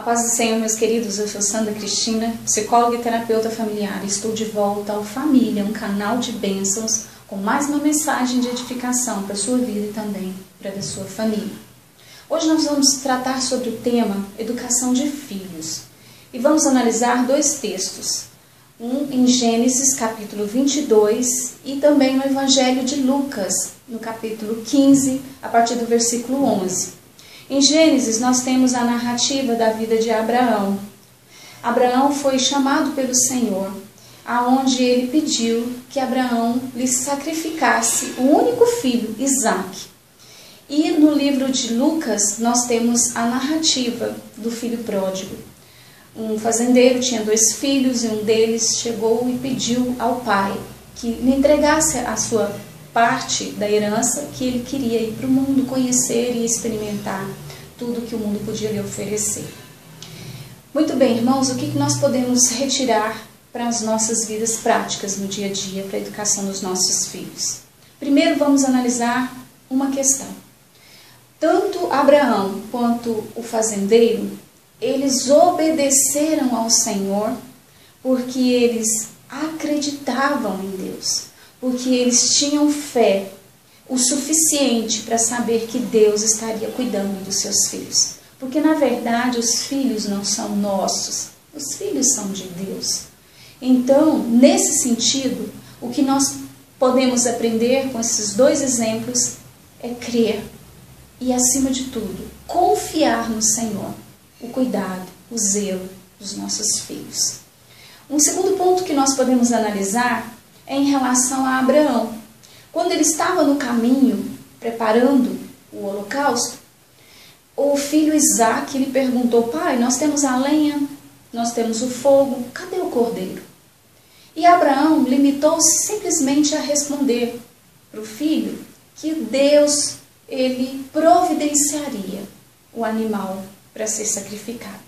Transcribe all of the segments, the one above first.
paz do Senhor, meus queridos, eu sou Sandra Cristina, psicóloga e terapeuta familiar. Estou de volta ao Família, um canal de bênçãos, com mais uma mensagem de edificação para a sua vida e também para a da sua família. Hoje nós vamos tratar sobre o tema Educação de Filhos e vamos analisar dois textos, um em Gênesis capítulo 22 e também no Evangelho de Lucas, no capítulo 15, a partir do versículo 11. Em Gênesis, nós temos a narrativa da vida de Abraão. Abraão foi chamado pelo Senhor, aonde ele pediu que Abraão lhe sacrificasse o único filho, Isaque. E no livro de Lucas, nós temos a narrativa do filho pródigo. Um fazendeiro tinha 2 filhos e um deles chegou e pediu ao pai que lhe entregasse a sua parte da herança, que ele queria ir para o mundo conhecer e experimentar tudo que o mundo podia lhe oferecer. Muito bem, irmãos, o que nós podemos retirar para as nossas vidas práticas no dia a dia, para a educação dos nossos filhos? Primeiro, vamos analisar uma questão. Tanto Abraão quanto o fazendeiro, eles obedeceram ao Senhor porque eles acreditavam em Deus, porque eles tinham fé o suficiente para saber que Deus estaria cuidando dos seus filhos. Porque, na verdade, os filhos não são nossos, os filhos são de Deus. Então, nesse sentido, o que nós podemos aprender com esses dois exemplos é crer e, acima de tudo, confiar no Senhor, o cuidado, o zelo dos nossos filhos. Um segundo ponto que nós podemos analisar é em relação a Abraão. Quando ele estava no caminho, preparando o holocausto, o filho Isaque lhe perguntou: pai, nós temos a lenha, nós temos o fogo, cadê o cordeiro? E Abraão limitou-se simplesmente a responder para o filho que Deus, ele providenciaria o animal para ser sacrificado.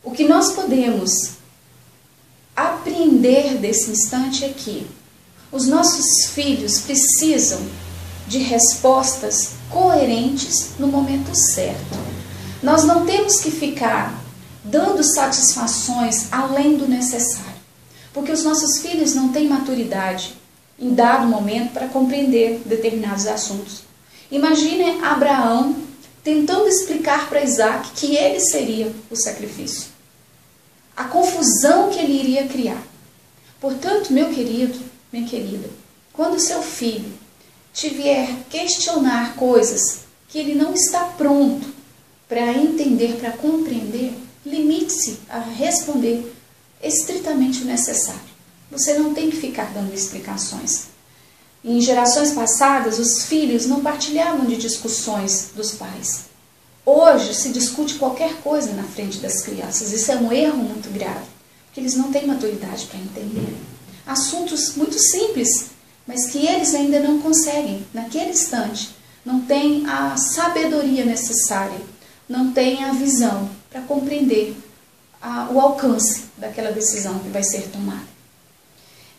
O que nós podemos aprender desse instante é que os nossos filhos precisam de respostas coerentes no momento certo. Nós não temos que ficar dando satisfações além do necessário, porque os nossos filhos não têm maturidade em dado momento para compreender determinados assuntos. Imagine Abraão tentando explicar para Isaque que ele seria o sacrifício. A confusão que ele iria criar. Portanto, meu querido, minha querida, quando seu filho te vier questionar coisas que ele não está pronto para entender, para compreender, limite-se a responder estritamente o necessário. Você não tem que ficar dando explicações. Em gerações passadas, os filhos não partilhavam de discussões dos pais. Hoje se discute qualquer coisa na frente das crianças. Isso é um erro muito grave, porque eles não têm maturidade para entender. Assuntos muito simples, mas que eles ainda não conseguem, naquele instante, não têm a sabedoria necessária, não têm a visão para compreender o alcance daquela decisão que vai ser tomada.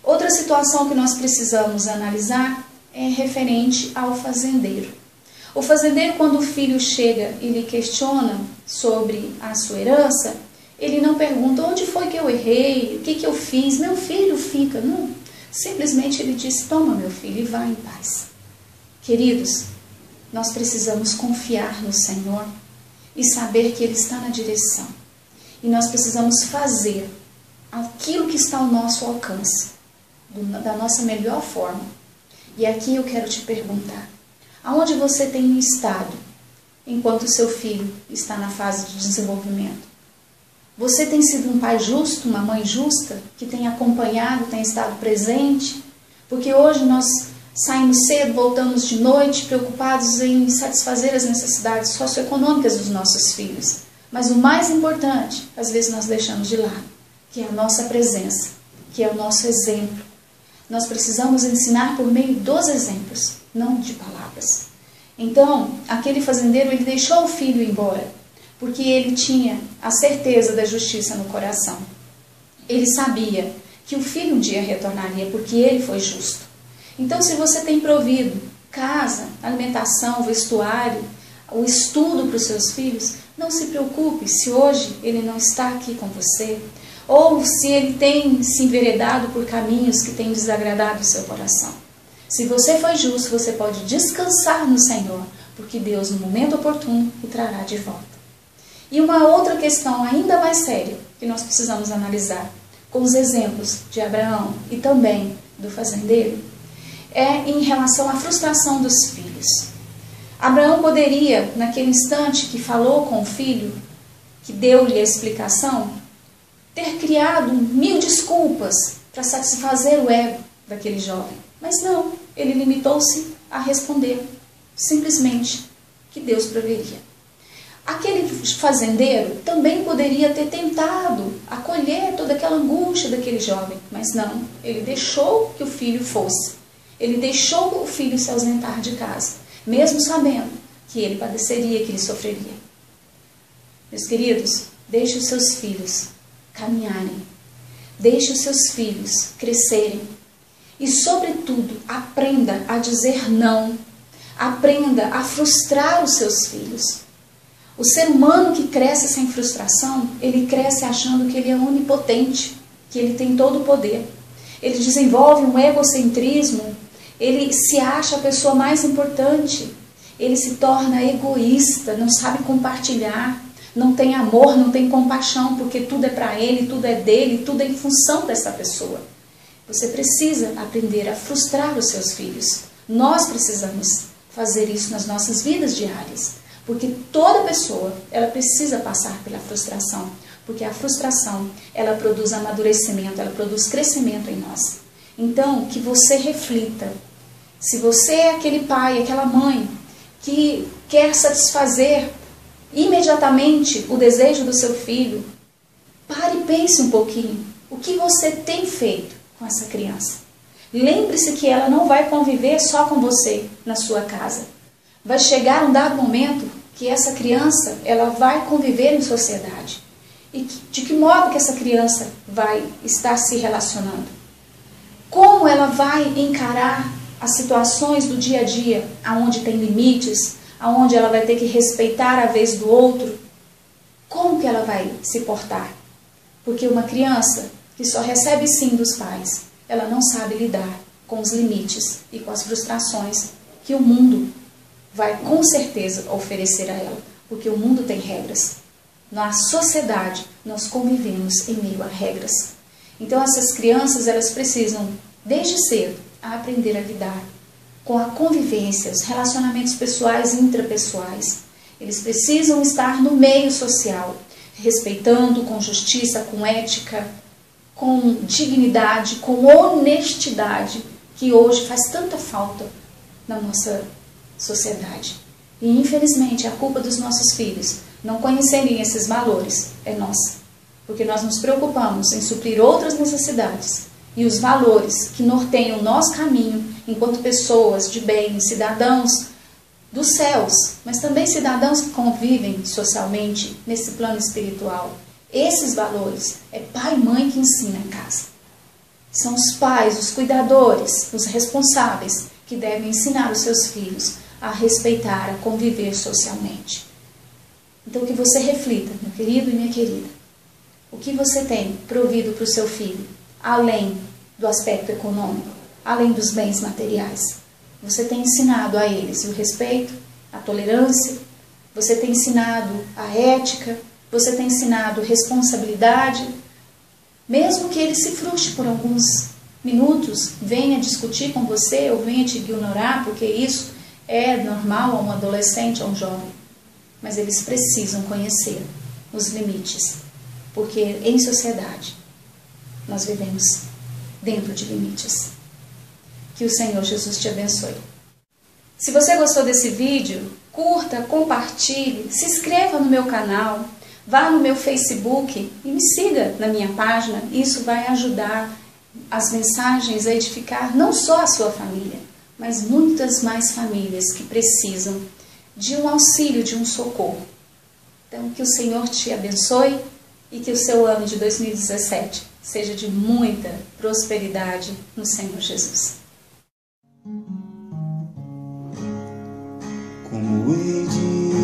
Outra situação que nós precisamos analisar é referente ao fazendeiro. O fazendeiro, quando o filho chega e lhe questiona sobre a sua herança, ele não pergunta onde foi que eu errei, o que eu fiz, meu filho fica. Não, simplesmente ele diz: toma meu filho e vá em paz. Queridos, nós precisamos confiar no Senhor e saber que Ele está na direção. E nós precisamos fazer aquilo que está ao nosso alcance, da nossa melhor forma. E aqui eu quero te perguntar: aonde você tem estado enquanto seu filho está na fase de desenvolvimento? Você tem sido um pai justo, uma mãe justa, que tem acompanhado, tem estado presente? Porque hoje nós saímos cedo, voltamos de noite, preocupados em satisfazer as necessidades socioeconômicas dos nossos filhos. Mas o mais importante, às vezes nós deixamos de lado, que é a nossa presença, que é o nosso exemplo. Nós precisamos ensinar por meio dos exemplos, não de palavras. Então, aquele fazendeiro, ele deixou o filho ir embora, porque ele tinha a certeza da justiça no coração. Ele sabia que o filho um dia retornaria, porque ele foi justo. Então, se você tem provido casa, alimentação, vestuário, o estudo para os seus filhos, não se preocupe se hoje ele não está aqui com você, ou se ele tem se enveredado por caminhos que têm desagradado o seu coração. Se você foi justo, você pode descansar no Senhor, porque Deus, no momento oportuno, o trará de volta. E uma outra questão ainda mais séria, que nós precisamos analisar, com os exemplos de Abraão e também do fazendeiro, é em relação à frustração dos filhos. Abraão poderia, naquele instante que falou com o filho, que deu-lhe a explicação, ter criado 1000 desculpas para satisfazer o ego daquele jovem. Mas não, ele limitou-se a responder simplesmente que Deus proveria. Aquele fazendeiro também poderia ter tentado acolher toda aquela angústia daquele jovem, mas não, ele deixou que o filho fosse. Ele deixou o filho se ausentar de casa, mesmo sabendo que ele padeceria, que ele sofreria. Meus queridos, deixe os seus filhos caminharem, deixe os seus filhos crescerem e, sobretudo, aprenda a dizer não, aprenda a frustrar os seus filhos. O ser humano que cresce sem frustração, ele cresce achando que ele é onipotente, que ele tem todo o poder. Ele desenvolve um egocentrismo, ele se acha a pessoa mais importante, ele se torna egoísta, não sabe compartilhar, não tem amor, não tem compaixão, porque tudo é para ele, tudo é dele, tudo é em função dessa pessoa. Você precisa aprender a frustrar os seus filhos. Nós precisamos fazer isso nas nossas vidas diárias, porque toda pessoa, ela precisa passar pela frustração, porque a frustração, ela produz amadurecimento, ela produz crescimento em nós. Então, que você reflita, se você é aquele pai, aquela mãe, que quer satisfazer imediatamente o desejo do seu filho, pare e pense um pouquinho, o que você tem feito com essa criança? Lembre-se que ela não vai conviver só com você na sua casa. Vai chegar um dado momento que essa criança, ela vai conviver em sociedade. E de que modo que essa criança vai estar se relacionando? Como ela vai encarar as situações do dia a dia, aonde tem limites, aonde ela vai ter que respeitar a vez do outro? Como que ela vai se portar? Porque uma criança que só recebe sim dos pais, ela não sabe lidar com os limites e com as frustrações que o mundo vai com certeza oferecer a ela, porque o mundo tem regras. Na sociedade, nós convivemos em meio a regras. Então, essas crianças, elas precisam, desde cedo, aprender a lidar com a convivência, os relacionamentos pessoais e intrapessoais. Eles precisam estar no meio social, respeitando, com justiça, com ética, com dignidade, com honestidade, que hoje faz tanta falta na nossa sociedade. E, infelizmente, a culpa dos nossos filhos não conhecerem esses valores é nossa, porque nós nos preocupamos em suprir outras necessidades e os valores que norteiam o nosso caminho enquanto pessoas de bem, cidadãos dos céus, mas também cidadãos que convivem socialmente nesse plano espiritual. Esses valores é pai e mãe que ensina em casa. São os pais, os cuidadores, os responsáveis que devem ensinar os seus filhos a respeitar, a conviver socialmente. Então, que você reflita, meu querido e minha querida, o que você tem provido para o seu filho, além do aspecto econômico, além dos bens materiais. Você tem ensinado a eles o respeito, a tolerância, você tem ensinado a ética, você tem ensinado responsabilidade, mesmo que ele se frustre por alguns minutos, venha discutir com você ou venha te ignorar, porque isso é normal a um adolescente, a um jovem. Mas eles precisam conhecer os limites, porque em sociedade nós vivemos dentro de limites. Que o Senhor Jesus te abençoe. Se você gostou desse vídeo, curta, compartilhe, se inscreva no meu canal, vá no meu Facebook e me siga na minha página. Isso vai ajudar as mensagens a edificar não só a sua família, mas muitas mais famílias que precisam de um auxílio, de um socorro. Então, que o Senhor te abençoe e que o seu ano de 2017 seja de muita prosperidade no Senhor Jesus. Como hei de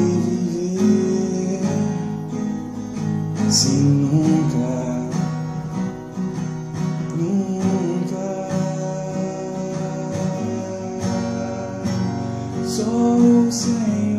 Se nunca, só o Senhor.